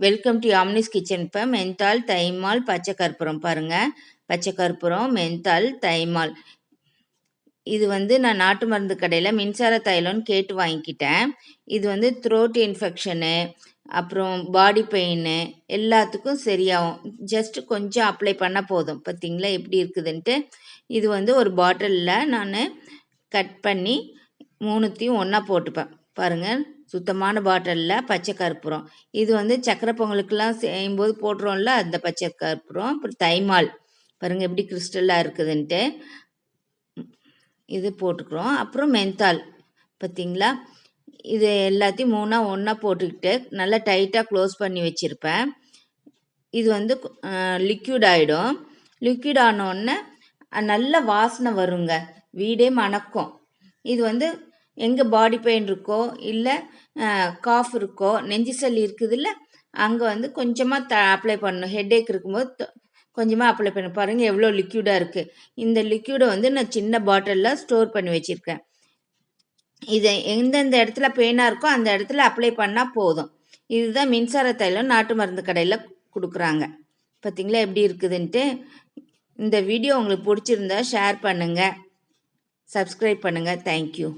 Welcome to Yamini's kitchen. இப்போ menthol, thymol, பச்சை கற்பூரம் பாருங்கள். பச்சை கற்பூரம், மென்தால், தைமால். இது நான் நாட்டு மருந்து கடையில் மின்சார தைலம்னு கேட்டு வாங்கிக்கிட்டேன். இது த்ரோட் இன்ஃபெக்ஷனு, அப்புறம் பாடி பெயின் எல்லாத்துக்கும் சரியாகும். ஜஸ்ட் கொஞ்சம் அப்ளை பண்ணால் போதும். பார்த்தீங்களா எப்படி இருக்குதுன்ட்டு. இது ஒரு பாட்டிலில் நான் கட் பண்ணி மூணுத்தையும் ஒன்றா போட்டுப்பேன். பாருங்கள், சுத்தமான பாட்டிலில் பச்சை கற்பூரம். இது சக்கரை பொங்கலுக்கெல்லாம் செய்யும்போது போட்டுருவோம்ல, அந்த பச்சை கற்பூரம். அப்புறம் தைமால் பாருங்கள் எப்படி கிறிஸ்டலாக இருக்குதுன்ட்டு. இது போட்டுக்கிறோம். அப்புறம் மென்தால் பார்த்தீங்களா, இது எல்லாத்தையும் ஒன்றா போட்டுக்கிட்டு நல்லா டைட்டாக க்ளோஸ் பண்ணி வச்சுருப்பேன். இது லிக்யூட் ஆகிடும். லிக்யூட் ஆனோடனே நல்ல வாசனை வருங்க, வீடே மணக்கும். இது எங்கே பாடி பெயின் இருக்கோ, இல்லை காஃப் இருக்கோ, நெஞ்சு சளி இருக்குதுல்ல, அங்கே கொஞ்சமாக அப்ளை பண்ணணும். ஹெட்டேக் இருக்கும்போது கொஞ்சமாக அப்ளை பண்ண பாருங்கள் எவ்வளோ லிக்யூடாக இருக்குது. இந்த லிக்யூடை நான் சின்ன பாட்டிலில் ஸ்டோர் பண்ணி வச்சுருக்கேன். இதை எந்தெந்த இடத்துல பெயினாக இருக்கோ அந்த இடத்துல அப்ளை பண்ணால் போதும். இதுதான் மின்சார தைலம் நாட்டு மருந்து கடையில் கொடுக்குறாங்க. பார்த்தீங்களா எப்படி இருக்குதுன்ட்டு. இந்த வீடியோ உங்களுக்கு பிடிச்சிருந்தா ஷேர் பண்ணுங்கள், சப்ஸ்கிரைப் பண்ணுங்கள். தேங்க்யூ.